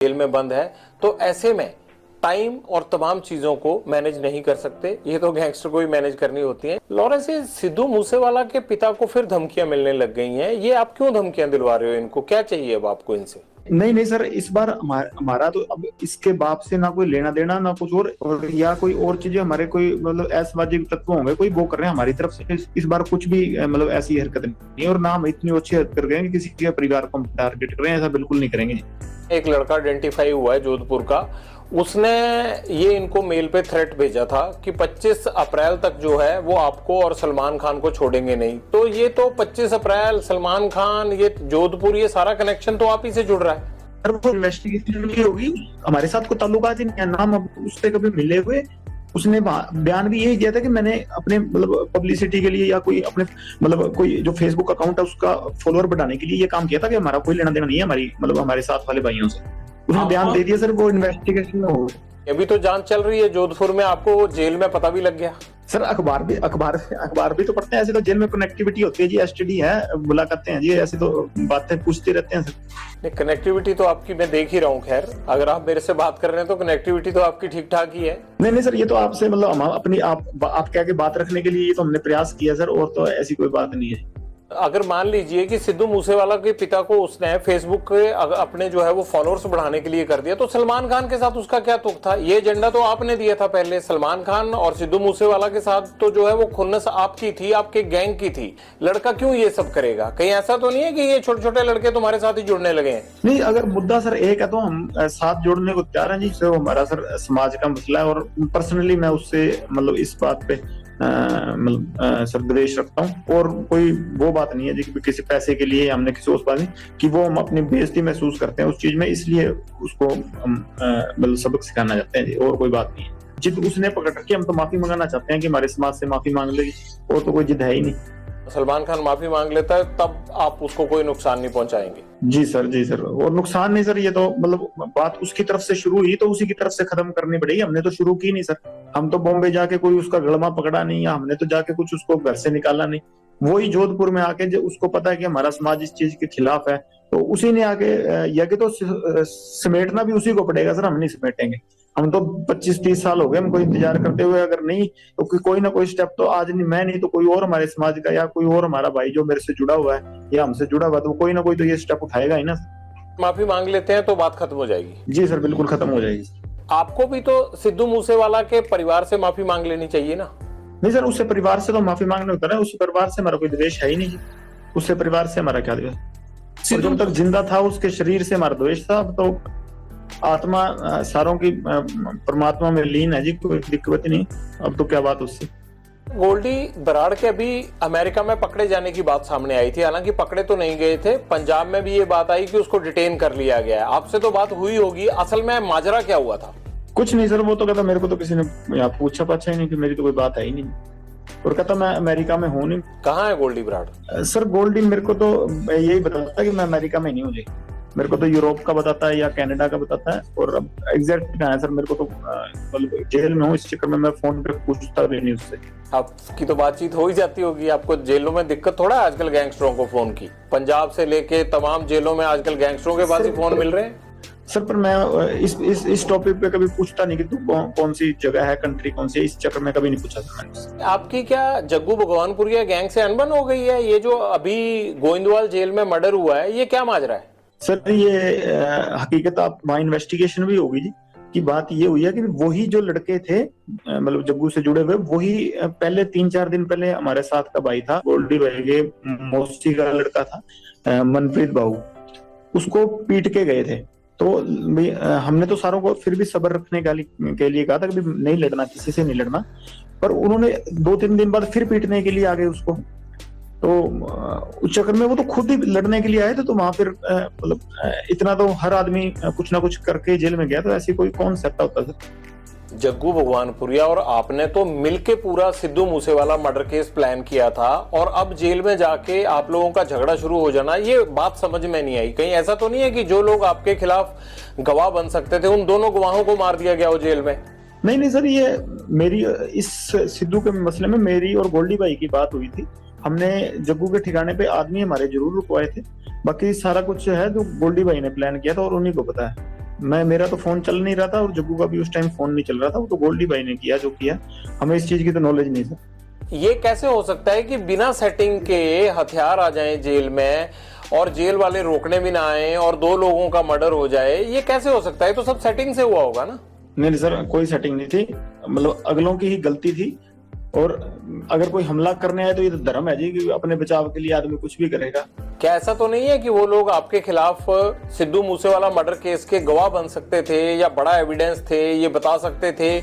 Jail में बंद है, तो ऐसे में टाइम और तमाम चीजों को मैनेज नहीं कर सकते, ये तो गैंगस्टर को ही मैनेज करनी होती है। लॉरेंस, ये सिद्धू मूसेवाला के पिता को फिर धमकियां मिलने लग गई हैं, ये आप क्यों धमकियां दिलवा रहे हो इनको, क्या चाहिए अब आपको इनसे? नहीं नहीं सर, इस बार हमारा तो अब इसके बाप से ना कोई लेना देना ना कुछ और या कोई और चीजें हमारे कोई मतलब असामाजिक तत्व होंगे कोई वो कर रहे हैं हमारी तरफ से। इस बार कुछ भी मतलब ऐसी हरकत नहीं, और ना हम इतनी अच्छी हरकत कर गए कि किसी के परिवार को हम टारगेट कर रहे हैं, ऐसा बिल्कुल नहीं करेंगे। एक लड़का आइडेंटिफाई हुआ है जोधपुर का, उसने ये इनको मेल पे थ्रेट भेजा था कि 25 अप्रैल तक जो है वो आपको और सलमान खान को छोड़ेंगे नहीं। तो ये तो 25 अप्रैल, सलमान खान, ये जोधपुर, ये सारा कनेक्शन तो आप ही से जुड़ रहा है। सर वो इन्वेस्टिगेशन की होगी, हमारे साथ कोई ताल्लुकात ही नहीं है, नाम उससे कभी मिले हुए। उसने बयान भी यही दिया था कि मैंने अपने मतलब पब्लिसिटी के लिए या कोई अपने मतलब कोई जो फेसबुक अकाउंट है उसका फॉलोअर बढ़ाने के लिए ये काम किया था, कि हमारा कोई लेना देना नहीं है हमारी मतलब हमारे साथ वाले भाइयों से। उसने बयान दे दिया सर, वो इन्वेस्टिगेशन में हो। अभी तो जांच चल रही है जोधपुर में, आपको जेल में पता भी लग गया। सर अखबार भी तो पढ़ते हैं, ऐसे तो जेल में कनेक्टिविटी होती है जी, एसटीडी है, मुलाकातें हैं जी, ऐसे तो बातें पूछते रहते हैं सर। कनेक्टिविटी तो आपकी मैं देख ही रहा हूँ। खैर, अगर आप मेरे से बात कर रहे हैं तो कनेक्टिविटी तो आपकी ठीक ठाक ही है। नहीं नहीं सर, ये तो आपसे मतलब हम अपनी आप कह के बात रखने के लिए ये तो हमने प्रयास किया सर, और तो ऐसी कोई बात नहीं है। अगर मान लीजिए कि सिद्धू मूसेवाला के पिता को उसने फेसबुक के अपने जो है वो फॉलोअर्स बढ़ाने के लिए कर दिया, तो सलमान खान के साथ उसका क्या तुक था? ये एजेंडा तो आपने दिया था पहले। सलमान खान और सिद्धू मूसेवाला के साथ तो जो है वो खुन्नस आपकी थी, आपके गैंग की थी। लड़का क्यों ये सब करेगा? कहीं ऐसा तो नहीं है कि ये छोटे छोटे लड़के तुम्हारे साथ ही जुड़ने लगे हैं? नहीं, अगर मुद्दा सर एक है तो हम साथ जोड़ने को तैयार हैं जी, सर हमारा सर समाज का मसला है, और पर्सनली मैं उससे मतलब इस बात पे मतलब सर द्वेष रखता हूँ, और कोई वो बात नहीं है जी कि किसी पैसे के लिए हमने किसी उस बात नहीं कि वो हम अपनी बेइज्जती महसूस करते हैं उस चीज में, इसलिए उसको हम मतलब सबक सिखाना चाहते हैं जी, और कोई बात नहीं है। जिद उसने पकड़ रखी, हम तो माफी मंगाना चाहते हैं कि हमारे समाज से माफी मांग लेगी, और तो कोई जिद है ही नहीं। सलमान खान माफी मांग लेता है तब आप उसको कोई नुकसान नहीं पहुंचाएंगे? जी सर, जी सर, और नुकसान नहीं सर, ये तो मतलब बात उसकी तरफ से शुरू हुई तो उसी की तरफ से खत्म करनी पड़ेगी, हमने तो शुरू की नहीं सर। हम तो बॉम्बे जाके कोई उसका गड़मा पकड़ा नहीं, या हमने तो जाके कुछ उसको घर से निकाला नहीं। वही जोधपुर में आके जो उसको पता है कि हमारा समाज इस चीज के खिलाफ है, तो उसी ने आके या कि तो समेटना भी उसी को पड़ेगा सर, हम नहीं समेटेंगे। हम तो 25-30 साल हो गए हमको इंतजार करते हुए, अगर नहीं तो कोई ना कोई स्टेप तो आज नहीं, मैं नहीं तो कोई और हमारे समाज का या कोई और हमारा भाई जो मेरे से जुड़ा हुआ है या हमसे जुड़ा हुआ है, तो कोई ना कोई तो ये स्टेप उठाएगा ही ना। माफी मांग लेते हैं तो बात खत्म हो जाएगी? जी सर, बिल्कुल खत्म हो जाएगी। आपको भी तो सिद्धू मूसेवाला के परिवार से माफी मांग लेनी चाहिए ना? नहीं सर, उससे परिवार से तो माफी मांगने होता है, उससे परिवार से हमारा कोई द्वेष है ही नहीं, उससे परिवार से हमारा क्या द्वेष। जब तक जिंदा था उसके शरीर से हमारा द्वेष था, अब तो आत्मा सारों की परमात्मा में लीन है जी, कोई दिक्कत नहीं, अब तो क्या बात उससे। गोल्डी बराड़ के अभी अमेरिका में पकड़े जाने की बात सामने आई थी, हालांकि पकड़े तो नहीं गए थे। पंजाब में भी ये बात आई कि उसको डिटेन कर लिया गया है। आपसे तो बात हुई होगी, असल में माजरा क्या हुआ था? कुछ नहीं सर, वो तो कहता मेरे को तो किसी ने पूछा पाछा ही नहीं, कि मेरी तो कोई बात है ही नहीं, और कहता मैं अमेरिका में हूँ नहीं। कहाँ है गोल्डी बराड़? सर गोल्डी मेरे को तो यही बताता है कि मैं अमेरिका में नहीं हूँ जी, मेरे को तो यूरोप का बताता है या कनाडा का बताता है, और अब एग्जैक्ट कहाँ है सर मेरे को तो मतलब जेल में हूँ, इस चक्कर में मैं फोन पे पूछता भी नहीं उससे। आपकी तो बातचीत हो ही जाती होगी, आपको जेलों में दिक्कत थोड़ा है आजकल गैंगस्टरों को फोन की? पंजाब से लेके तमाम जेलों में आजकल गैंगस्टरों के पास ही फोन मिल रहे हैं। सर पर मैं इस टॉपिक पे कभी पूछता नहीं कि तू कौन सी जगह है, कंट्री कौन सी है, इस चक्कर में कभी नहीं पूछा था मैंने। आपकी क्या जग्गू भगवानपुरिया गैंग से अनबन हो गई है? ये जो अभी गोविंदवाल जेल में मर्डर हुआ है, ये क्या माजरा है? सर ये हकीकत आप वहाँ इन्वेस्टिगेशन भी होगी जी, कि बात ये हुई है कि वही जो लड़के थे मतलब जग्गू से जुड़े हुए, वही पहले 3-4 दिन पहले हमारे साथ का भाई था, गोल्डी भाई के मौसी का लड़का था मनप्रीत बाबू, उसको पीट के गए थे। तो हमने तो सारों को फिर भी सब्र रखने के लिए कहा था कि नहीं लड़ना, किसी से नहीं लड़ना, पर उन्होंने 2-3 दिन बाद फिर पीटने के लिए आ गए उसको। तो उस चक्कर में वो तो खुद ही लड़ने के लिए आए थे, तो वहां फिर मतलब इतना तो हर आदमी कुछ ना कुछ करके जेल में गया, तो ऐसी कोई कौन सकता होता सर। जग्गू भगवानपुरिया और आपने तो मिलके पूरा Sidhu Moosewala murder case plan किया था, और अब जेल में जाके आप लोगों का झगड़ा शुरू हो जाना, ये बात समझ में नहीं आई। कहीं ऐसा तो नहीं है कि जो लोग आपके खिलाफ गवाह बन सकते थे उन दोनों गवाहों को मार दिया गया हो जेल में? नहीं नहीं सर, ये मेरी इस सिद्धू के मसले में मेरी और गोल्डी भाई की बात हुई थी। हमने जग्गू के ठिकाने पे आदमी हमारे जरूर रुकवाए थे, बाकी सारा कुछ है जो गोल्डी भाई ने प्लान किया था और उन्हीं को पता है। मेरा तो फोन चल नहीं रहा था और जग्गू का भी उस टाइम फोन नहीं चल रहा था, वो तो गोल्डी भाई ने किया जो किया, हमें इस चीज की तो नॉलेज नहीं सर। ये कैसे हो सकता है कि बिना सेटिंग के हथियार आ जाएं जेल में और जेल वाले रोकने भी ना आए और 2 लोगों का मर्डर हो जाए? ये कैसे हो सकता है? तो सब सेटिंग से हुआ होगा ना? नहीं सर, कोई सेटिंग नहीं थी, मतलब अगलों की ही गलती थी। और अगर कोई हमला करने आए तो ये तो धर्म है जी कि अपने बचाव के लिए आदमी कुछ भी करेगा। क्या ऐसा तो नहीं है कि वो लोग आपके खिलाफ सिद्धू मूसेवाला मर्डर केस के गवाह बन सकते थे या बड़ा एविडेंस थे, ये बता सकते थे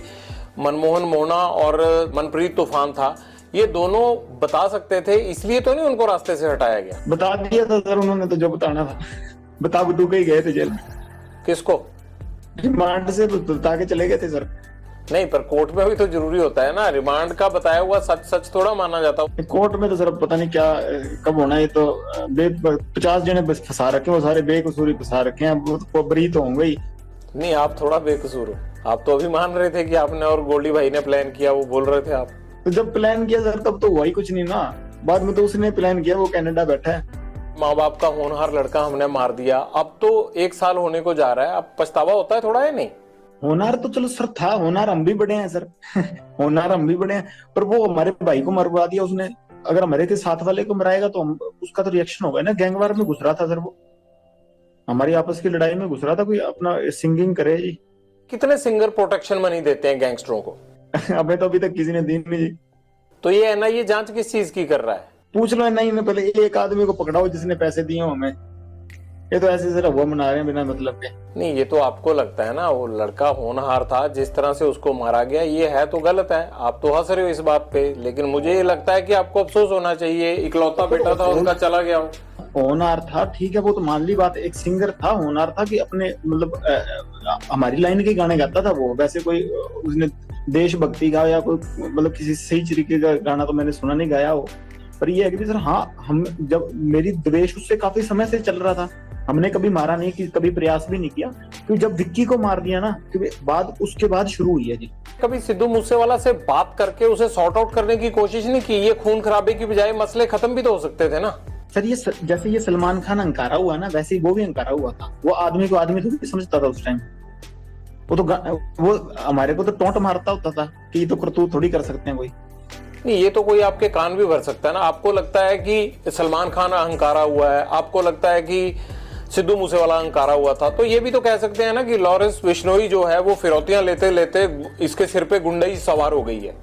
मनमोहन मोहना और मनप्रीत तूफान था, ये दोनों बता सकते थे, इसलिए तो नहीं उनको रास्ते से हटाया गया? बता दिया था सर उन्होंने तो जो बताना था, बता बतू के ही गए थे जेल में। किसको? रिमांड से बता के चले गए थे सर। नहीं, पर कोर्ट में भी तो जरूरी होता है ना, रिमांड का बताया हुआ सच सच थोड़ा माना जाता। कोर्ट में तो सर पता नहीं क्या कब होना है, ये तो 50 जने बस फंसा रखे, वो सारे बेकसूरी फंसा रखे हैं, वो बरी तो होंगे ही। नहीं, आप थोड़ा बेकसूर हो, आप तो अभी मान रहे थे कि आपने और गोल्डी भाई ने प्लान किया, वो बोल रहे थे आप। तो जब प्लान किया सर तब तो हुआ ही कुछ नहीं ना, बाद में तो उसने प्लान किया, वो कनाडा बैठा है। माँ बाप का होनहार लड़का हमने मार दिया, अब तो 1 साल होने को जा रहा है, अब पछतावा होता है थोड़ा, है नहीं? होनार तो चलो सर था, होनार हम भी बड़े हैं सर होनार हम भी बड़े हैं, पर वो हमारे भाई को मरवा दिया उसने। अगर हमारे के साथ वाले को मराएगा तो हम, उसका तो रिएक्शन होगा ना। गैंगवार में घुस रहा था सर, वो हमारी आपस की लड़ाई में घुस रहा था, कोई अपना सिंगिंग करे जी। कितने सिंगर प्रोटेक्शन मनी देते हैं गैंगस्टरों को? अबे तो अभी तक किसी ने दी नहीं जी। तो ये एनआईए जांच किस चीज की कर रहा है? पूछ लो नहीं, मैं पहले एक आदमी को पकड़ाओ जिसने पैसे दिए हमें। ये तो ऐसे जरा वो मना रहे हैं बिना मतलब के। नहीं, ये तो आपको लगता है ना, वो लड़का होनहार था, जिस तरह से उसको मारा गया ये है तो गलत है, आप तो हंस रहे हो इस बात पे, लेकिन मुझे ये लगता है कि आपको अफसोस होना चाहिए, इकलौता बेटा था उनका, चला गया हो। होनहार था, ठीक है, वो तो मान ली बात, एक सिंगर था, होनहार था कि अपने मतलब हमारी लाइन के गाने गाता था वो। वैसे कोई उसने देशभक्ति का या कोई मतलब किसी सही तरीके का गाना तो मैंने सुना नहीं गाया हो। पर ये है कि सर हाँ, हम जब मेरी द्वेष उससे काफी समय से चल रहा था, हमने कभी मारा नहीं, कि कभी प्रयास भी नहीं किया, क्योंकि जब विक्की को मार दिया ना, बाद उसके बाद शुरू हुई है जी। कभी सिद्धू मूसेवाला से बात करके उसे सॉर्ट आउट करने की कोशिश नहीं की? ये खून खराबे की बजाय मसले खत्म भी तो हो सकते थे ना। सर ये जैसे ये सलमान खान अंकारा हुआ ना, वैसे ही वो भी अंकारा हुआ था। वो आदमी को आदमी तो नहीं समझता था उस टाइम, वो हमारे को तो टोंट मारता होता था कि ये तो करतूत थोड़ी कर सकते हैं कोई। नहीं, ये तो कोई आपके कान भी भर सकता है ना। आपको लगता है कि सलमान खान अहंकारा हुआ है, आपको लगता है कि सिद्धू मूसेवाला अहंकारा हुआ था, तो ये भी तो कह सकते हैं ना कि लॉरेंस बिश्नोई जो है वो फिरौतियां लेते लेते इसके सिर पे गुंडई सवार हो गई है।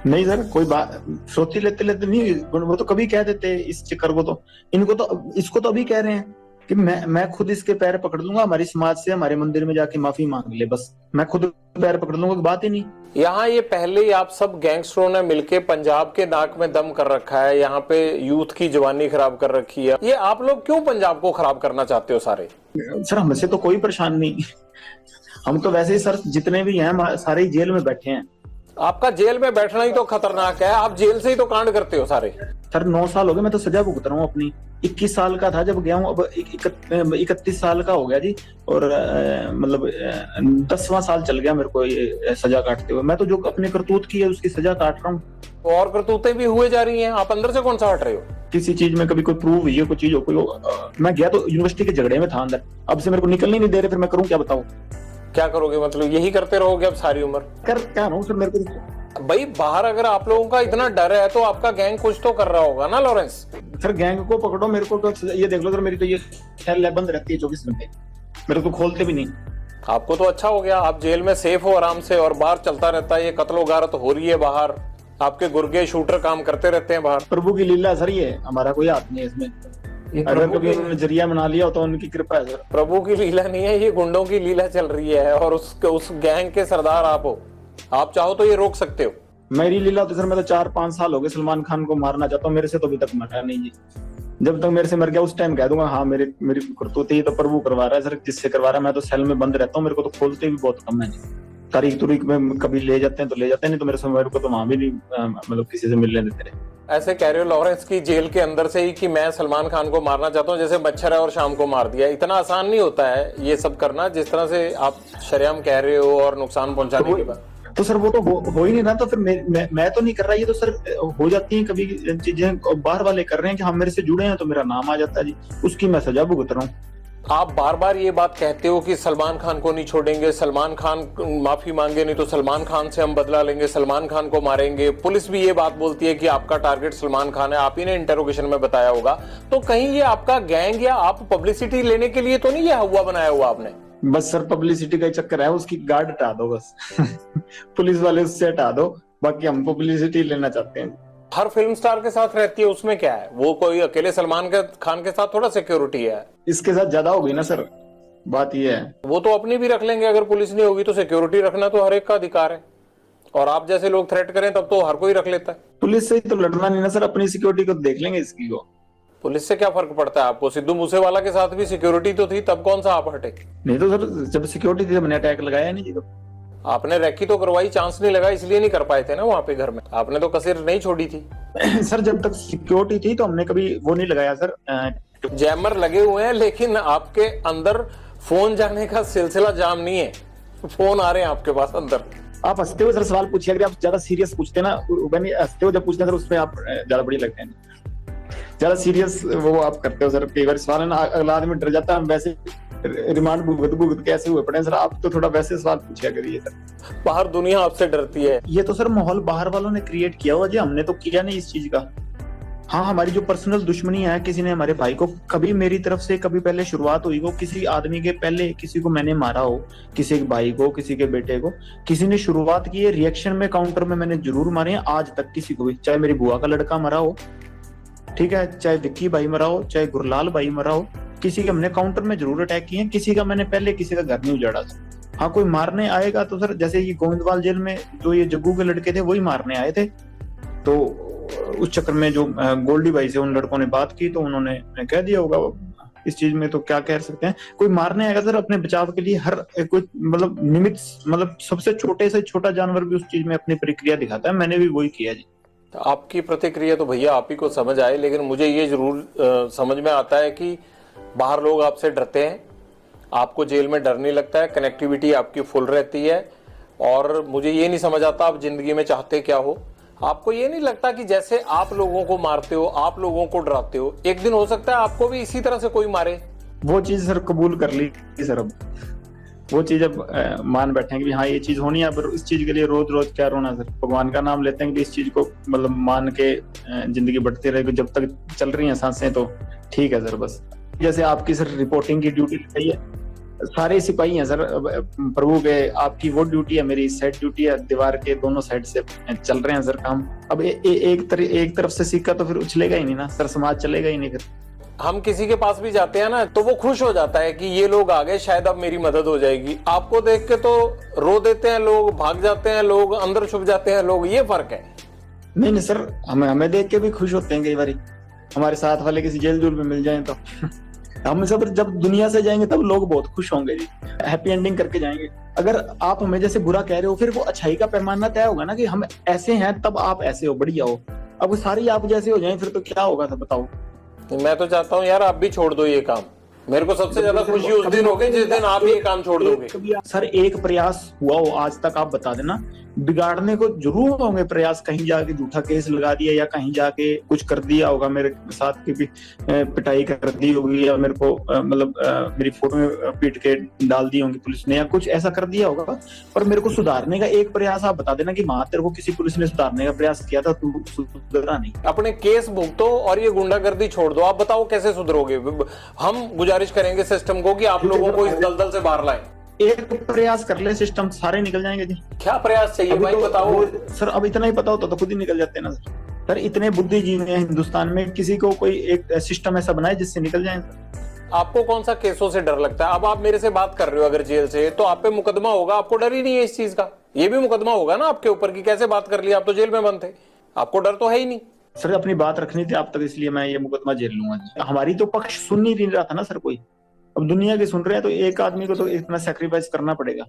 नहीं सर, कोई बात फिरौती लेते लेते नहीं, वो तो कभी कह देते इस चक्कर को, तो इनको तो इसको तो अभी कह रहे हैं कि मैं खुद इसके पैर पकड़ लूंगा, हमारी समाज से हमारे मंदिर में जाके माफी मांग ले, बस मैं खुद पैर पकड़ लूंगा, बात ही नहीं। यहाँ ये पहले ही आप सब गैंगस्टरों ने मिलके पंजाब के नाक में दम कर रखा है, यहाँ पे यूथ की जवानी खराब कर रखी है। ये आप लोग क्यों पंजाब को खराब करना चाहते हो सारे? सर हमसे तो कोई परेशान नहीं, हम तो वैसे ही सर जितने भी हैं सारे ही जेल में बैठे हैं। आपका जेल में बैठना ही तो खतरनाक है, आप जेल से ही तो कांड करते हो सारे। सर 9 साल हो गए, मैं तो सजा भुगत रहा हूँ अपनी। 21 साल का था जब गया हूँ, अब 31 साल का हो गया जी, और मतलब 10वां साल चल गया मेरे को ये सजा काटते हुए। मैं तो जो अपने करतूत की है उसकी सजा काट रहा हूँ। और करतूतें भी हुए जा रही हैं, आप अंदर से कौन सा हट रहे हो? किसी चीज में कभी कोई प्रूव हुई है, कोई चीज हो, कोई मैं गया तो यूनिवर्सिटी के झगड़े में था अंदर, अब से मेरे को निकलने नहीं दे रहे, फिर मैं करूँ क्या बताओ? क्या करोगे? मतलब यही करते रहोगे अब सारी उम्र? कर क्या रहा हूँ सर, मेरे को भाई बाहर अगर आप लोगों का इतना डर है तो आपका गैंग कुछ तो कर रहा होगा ना लॉरेंस? सर गैंग को पकड़ो, मेरे को तो ये देख लो सर, मेरी तो ये सेल बंद रहती है 24 घंटे, मेरे को खोलते भी नहीं। आपको तो अच्छा हो गया, आप जेल में सेफ हो आराम से, और बाहर चलता रहता है ये कत्लो गारत हो रही है बाहर, आपके गुर्गे शूटर काम करते रहते हैं बाहर। प्रभु की लीला सर, ये हमारा कोई हाथ नहीं है इसमें, अगर कभी उन्होंने जरिया बना लिया तो उनकी कृपा है सर। प्रभु की लीला नहीं है, ये गुंडों की लीला चल रही है, और उस गैंग के सरदार आप हो। आप चाहो तो ये रोक सकते हो। मेरी लीला तो सर, मैं तो 4-5 साल हो गए सलमान खान को मारना चाहता हूँ, मेरे से तो अभी तक मरा नहीं जी। जब तक मेरे से मर गया उस टाइम कह दूंगा हाँ मेरी करतूत ही तो प्रभु करवा रहा है सर, जिससे करवा रहा है। मैं तो सेल में बंद रहता हूँ, मेरे को तो खोलते भी बहुत कम है जी। तारीख तुरीख में कभी ले जाते हैं तो ले जाते हैं, नहीं तो मेरे को तो वहां भी नहीं मतलब किसी से मिलने देते रहे। ऐसे कह रहे हो लॉरेंस की जेल के अंदर से ही कि मैं सलमान खान को मारना चाहता हूँ, जैसे मच्छर है और शाम को मार दिया। इतना आसान नहीं होता है ये सब करना, जिस तरह से आप शरेआम कह रहे हो और नुकसान पहुंचाने के बाद। तो सर वो तो हो ही नहीं रहा, तो फिर मैं तो नहीं कर रहा, ये तो सर हो जाती है कभी चीजें, बाहर वाले कर रहे हैं कि हम मेरे से जुड़े हैं तो मेरा नाम आ जाता है जी, उसकी मैं सजा भुगत रहा हूँ। आप बार बार ये बात कहते हो कि सलमान खान को नहीं छोड़ेंगे, सलमान खान माफी मांगे नहीं तो सलमान खान से हम बदला लेंगे, सलमान खान को मारेंगे। पुलिस भी ये बात बोलती है कि आपका टारगेट सलमान खान है, आप ही ने इंटरोगेशन में बताया होगा। तो कहीं ये आपका गैंग या आप पब्लिसिटी लेने के लिए तो नहीं ये हुआ बनाया हुआ आपने? बस सर पब्लिसिटी का ही चक्कर है, उसकी गार्ड हटा दो बस। पुलिस वाले उससे हटा दो, बाकी हम पब्लिसिटी लेना चाहते हैं। हर फिल्म स्टार के साथ रहती है, उसमें क्या है? वो कोई अकेले सलमान खान के साथ थोड़ा सिक्योरिटी है। इसके साथ ज्यादा होगी ना सर, बात ये है। वो तो अपनी भी रख लेंगे, अगर पुलिस नहीं होगी तो सिक्योरिटी रखना तो हर एक का अधिकार है। और आप जैसे लोग थ्रेट करें तब तो हर कोई रख लेता है। पुलिस से ही तो लड़ना नहीं ना सर, अपनी सिक्योरिटी को देख लेंगे इसकी को। पुलिस से क्या फर्क पड़ता है आपको? सिद्धू मूसेवाला के साथ भी सिक्योरिटी तो थी, तब कौन सा आप हटे? नहीं तो सर जब सिक्योरिटी थी मैंने अटैक लगाया नहीं जी। तो आपने रैकी तो करवाई, चांस नहीं लगा इसलिए नहीं कर पाए थे ना वहां पे घर में। आपने तो कसीर नहीं छोड़ी थी। सर जब तक सिक्योरिटी थी तो हमने कभी वो नहीं लगाया सर। जैमर लगे हुए हैं, लेकिन आपके अंदर फोन जाने का सिलसिला जाम नहीं है। फोन आ रहे हैं आपके पास अंदर। आप हंसते हो सर सवाल पूछिए, अगर आप ज्यादा सीरियस पूछते ना, हंसते हो जब पूछते हैं सर उसमें आप ज्यादा बड़ी लगते हैं। ज्यादा सीरियस वो आप करते हो सर, कई बार सवाल है ना अगला आदमी डर जाता है। हम वैसे रिमांड भुगत कैसे हुए पड़े सर, आप तो थोड़ा वैसे सवाल पूछा करिए सर। बाहर दुनिया आपसे डरती है। ये तो सर माहौल बाहर वालों ने क्रिएट किया हुआ जी, हमने तो किया नहीं इस चीज का। हाँ हमारी जो पर्सनल दुश्मनी है, किसी ने हमारे भाई को कभी मेरी तरफ से कभी पहले शुरुआत हुई हो, किसी आदमी के पहले किसी को मैंने मारा हो, किसी के भाई को, किसी के बेटे को, किसी ने शुरुआत की है रिएक्शन में, काउंटर में मैंने जरूर मारे हैं आज तक किसी को भी। चाहे मेरी बुआ का लड़का मरा हो, ठीक है, चाहे विक्की भाई मरा हो, चाहे गुरलाल भाई मरा हो, किसी के हमने काउंटर में जरूर अटैक किए हैं। किसी का मैंने पहले किसी का घर नहीं उजाड़ा था। हाँ कोई मारने आएगा तो सर जैसे ये गोविंदवाल जेल में जो ये जग्गू के लड़के थे वही मारने आए थे, तो उस चक्कर में जो गोल्डी भाई से उन लड़कों ने बात की तो उन्होंने कह दिया होगा। इस चीज में तो क्या कह सकते हैं, कोई मारने आएगा सर अपने बचाव के लिए हर कोई मतलब निमित्त, मतलब सबसे छोटे से छोटा जानवर भी उस चीज में अपनी प्रक्रिया दिखाता है। मैंने भी वही किया जी। तो आपकी प्रतिक्रिया तो भैया आप ही को समझ आए, लेकिन मुझे ये जरूर समझ में आता है कि बाहर लोग आपसे डरते हैं, आपको जेल में डर नहीं लगता है, कनेक्टिविटी आपकी फुल रहती है। और मुझे ये नहीं समझ आता आप जिंदगी में चाहते क्या हो। आपको ये नहीं लगता कि जैसे आप लोगों को मारते हो, आप लोगों को डराते हो, एक दिन हो सकता है आपको भी इसी तरह से कोई मारे? वो चीज सर कबूल कर ली सर, अब वो चीज अब मान बैठे हैं कि हाँ ये चीज होनी है। पर इस चीज के लिए रोज रोज क्या रोना सर, भगवान का नाम लेते हैं कि इस चीज को मतलब मान के जिंदगी बढ़ती रहेगी। जब तक चल रही हैं सांसें तो ठीक है सर। बस जैसे आपकी सर रिपोर्टिंग की ड्यूटी लगाई है, सारे सिपाही हैं सर प्रभु के, आपकी वो ड्यूटी है, मेरी साइड ड्यूटी है, दीवार के दोनों साइड से चल रहे हैं सर काम। अब एक तरफ से सिक्का तो फिर उछलेगा ही नहीं ना सर, समाज चलेगा ही नहीं। फिर हम किसी के पास भी जाते हैं ना तो वो खुश हो जाता है कि ये लोग आ गए, शायद अब मेरी मदद हो जाएगी। आपको देख के तो रो देते हैं लोग, भाग जाते हैं लोग, अंदर छुप जाते हैं लोग, ये फर्क है। नहीं सर, हमें देख के भी खुश होते हैं कई बार, हमारे साथ वाले किसी जेल जूल में मिल जाए तो। हम सब जब दुनिया से जाएंगे तब लोग बहुत खुश होंगे जी, हैप्पी एंडिंग करके जाएंगे। अगर आप हमें जैसे बुरा कह रहे हो, फिर वो अच्छाई का पैमाना तय होगा ना कि हम ऐसे हैं तब आप ऐसे हो, बढ़िया हो। अब सारी आप जैसे हो जाए फिर तो क्या होगा सर बताओ। मैं तो चाहता हूँ यार आप भी छोड़ दो ये काम। मेरे को सबसे ज्यादा खुशी उस दिन होगी जिस दिन आप ये काम छोड़ दोगे। सर एक प्रयास हुआ हो आज तक, आप बता देना। बिगाड़ने को जरूर होंगे प्रयास, कहीं जाके झूठा केस लगा दिया या कहीं जाके कुछ कर दिया होगा, मेरे साथ की भी पिटाई कर दी होगी, या मेरे को मतलब मेरी फोटो में पीट के डाल दी होंगी पुलिस ने, या कुछ ऐसा कर दिया होगा। पर मेरे को सुधारने का एक प्रयास आप बता देना कि मां तेरे को किसी पुलिस ने सुधारने का प्रयास किया था, तू सुधरा नहीं। अपने केस भुगतो और ये गुंडागर्दी छोड़ दो। आप बताओ कैसे सुधरोगे? हम गुजारिश करेंगे सिस्टम को कि आप लोगों को इस दलदल से बाहर लाएं। एक प्रयास कर ले, सिस्टम सारे निकल जाएंगे जी। क्या प्रयास चाहिए भाई बताओ सर। अब इतना ही पता होता तो खुद ही निकल जाते हैं ना सर। सर इतने बुद्धिजीवी हैं हिंदुस्तान में, किसी को कोई एक सिस्टम ऐसा बनाए जिससे निकल जाए। आपको कौन सा केसों से डर लगता है? अब आप मेरे से बात कर रहे हो अगर जेल से, तो आप पे मुकदमा होगा, आपको डर ही नहीं है इस चीज का। ये भी मुकदमा होगा ना आपके ऊपर कि कैसे बात कर लिया, आप तो जेल में बंद थे, आपको डर तो है ही नहीं। सर अपनी बात रखनी थी आप तक, इसलिए मैं ये मुकदमा झेल लूंगा। हमारी तो पक्ष सुन ही नहीं रहा था ना सर कोई, अब दुनिया के सुन रहे हैं तो एक आदमी को तो इतना सैक्रिफाइस करना पड़ेगा।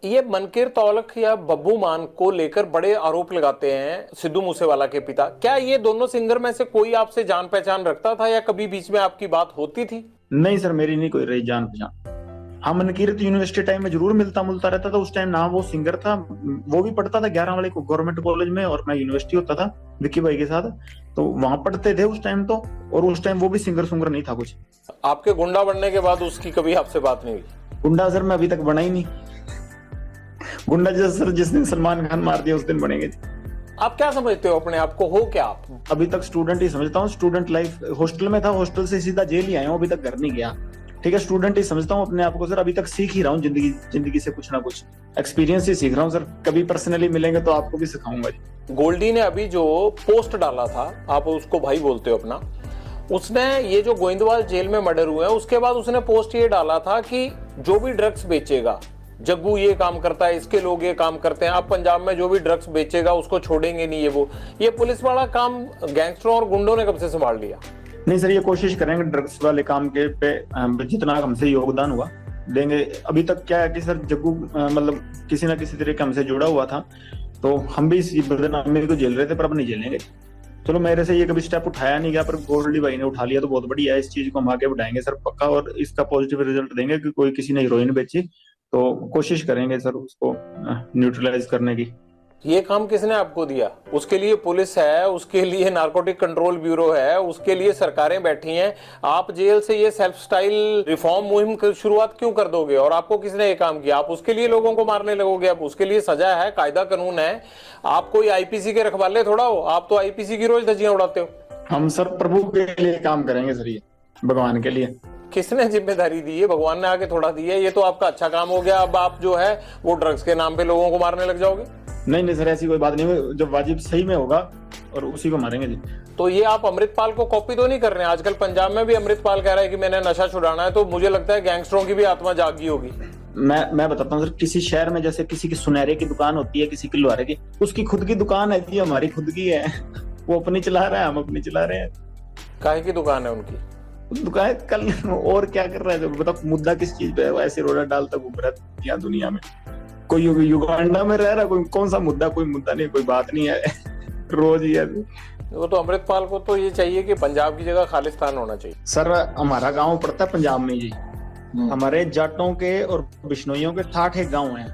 ये मनकीर तौलख या बब्बू मान को लेकर बड़े आरोप लगाते हैं सिद्धू मूसेवाला के पिता। क्या ये दोनों सिंगर में से कोई आपसे जान पहचान रखता था या कभी बीच में आपकी बात होती थी? नहीं सर, मेरी नहीं कोई रही जान पहचान। हाँ, मनकीरत यूनिवर्सिटी टाइम में जरूर मिलता मुलता रहता था। उस टाइम ना वो सिंगर था, वो भी पढ़ता था 11 वाले को गवर्नमेंट कॉलेज में, और मैं यूनिवर्सिटी होता था विक्की भाई के साथ, तो वहां पढ़ते थे उस टाइम तो। और उस टाइम वो भी सिंगर सुंगर नहीं था कुछ। आपके गुंडा बनने के बाद उसकी कभी आपसे बात नहीं हुई? गुंडा सर मैं अभी तक बना ही नहीं। गुंडा जैसे सर जिस दिन सलमान खान मार दिया उस दिन बनेंगे। आप क्या समझते हो अपने आप को, हो क्या आप? अभी तक स्टूडेंट ही समझता हूँ। स्टूडेंट लाइफ, हॉस्टल में था, हॉस्टल से सीधा जेल ही आया हूँ, अभी तक घर नहीं गया। ठीक है, स्टूडेंट ही समझता हूँ अपने आप को सर। अभी तक सीख ही रहा हूँ जिंदगी से कुछ ना कुछ एक्सपीरियंस ही सीख रहा हूँ सर। कभी पर्सनली मिलेंगे तो आपको भी सिखाऊंगा जी। गोल्डी ने अभी जो पोस्ट डाला था, आप उसको भाई बोलते हो अपना, उसने ये जो गोइंदवाल जेल में मर्डर हुए हैं उसके बाद उसने पोस्ट ये डाला था कि जो भी ड्रग्स बेचेगा, जग्गू ये काम करता है, इसके लोग ये काम करते हैं, अब पंजाब में जो भी ड्रग्स बेचेगा उसको छोड़ेंगे नहीं। ये पुलिस वाला काम गैंगस्टरों और गुंडों ने कब से संभाल लिया? नहीं सर, ये कोशिश करेंगे ड्रग्स वाले काम के पे जितना हमसे योगदान हुआ देंगे। अभी तक क्या है कि सर जग्गू मतलब किसी ना किसी तरीके हमसे जुड़ा हुआ था, तो हम भी इस बदनामी को झेल रहे थे, पर अब नहीं झेलेंगे। चलो, मेरे से ये कभी स्टेप उठाया नहीं गया, पर गोल्डी भाई ने उठा लिया तो बहुत बढ़िया है। इस चीज को हम आगे बढ़ाएंगे सर पक्का, और इसका पॉजिटिव रिजल्ट देंगे कि कोई किसी ने हीरोइन बेची तो कोशिश करेंगे सर उसको न्यूट्रलाइज करने की। ये काम किसने आपको दिया? उसके लिए पुलिस है, उसके लिए नारकोटिक कंट्रोल ब्यूरो है, उसके लिए सरकारें बैठी हैं। आप जेल से ये सेल्फ स्टाइल रिफॉर्म मुहिम की शुरुआत क्यों कर दोगे? और आपको किसने ये काम किया? आप उसके लिए लोगों को मारने लगोगे? अब उसके लिए सजा है, कायदा कानून है। आप कोई आईपीसी के रखवाले थोड़ा हो, आप तो आईपीसी की रोज धज्जियां उड़ाते हो। हम सर प्रभु के लिए काम करेंगे सर, ये भगवान के लिए। किसने जिम्मेदारी दी है? भगवान ने आके थोड़ा दी है। ये तो आपका अच्छा काम हो गया। अब आप जो है वो ड्रग्स के नाम पे लोगों को मारने लग जाओगे। नहीं सर, ऐसी कोई बात नहीं। जब वाजिब सही में होगा और उसी को मारेंगे जी। तो ये आप अमृतपाल को कॉपी तो नहीं कर रहे हैं? आजकल पंजाब में भी अमृतपाल कह रहा है कि मैंने नशा छुड़ाना है, तो मुझे लगता है गैंगस्टरों की भी आत्मा जागी होगी। मैं बताता हूँ सर, किसी शहर में जैसे किसी की सुनहरे की दुकान होती है, किसी की लोहारे की, उसकी खुद की दुकान है जी, हमारी खुद की है। वो अपनी चला रहा है, हम अपनी चला रहे हैं। काहे की दुकान है उनकी? दुकान कल और क्या कर रहा है बताओ। मुद्दा किस चीज पे है? वो ऐसे रोड़ा डालता घूम रहा है यहाँ दुनिया में। कोई युगांडा में रह रहा है, कोई कौन सा मुद्दा? कोई मुद्दा नहीं, कोई बात नहीं है। रोज ही है। वो तो अमृतपाल को तो ये चाहिए कि पंजाब की जगह खालिस्तान होना चाहिए। सर हमारा गांव पड़ता है पंजाब में जी। हमारे जाटों के और बिश्नोइयों के 60 एक गांव हैं।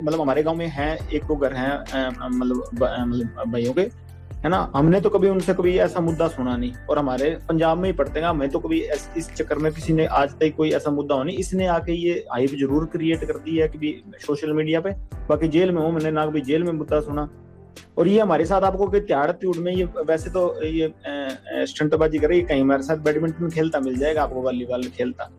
मतलब हमारे गांव में है, एक दो घर हैं मतलब भाइयों के, है ना। हमने तो कभी उनसे कभी ऐसा मुद्दा सुना नहीं, और हमारे पंजाब में ही पढ़ते हैं। हमें तो कभी इस चक्कर में किसी ने आज तक कोई ऐसा मुद्दा हो नहीं। इसने आके ये हाइप जरूर क्रिएट कर दी है कि सोशल मीडिया पे। बाकी जेल में हूँ, मैंने ना कभी जेल में मुद्दा सुना। और ये हमारे साथ आपको त्याड़ त्यूड़ में, ये वैसे तो ये स्टंटबाजी कर रही है, कहीं हमारे साथ बैडमिंटन खेलता मिल जाएगा आपको, वॉलीबॉल खेलता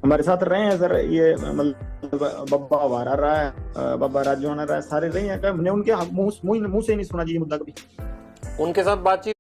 हमारे साथ रहे हैं सर। ये मतलब बब्बा हमारा रहा है, बब्बा राजू रहा है, सारे रहे हैं। हमने उनके मुंह से ही नहीं सुना जी मुद्दा कभी। उनके साथ बातचीत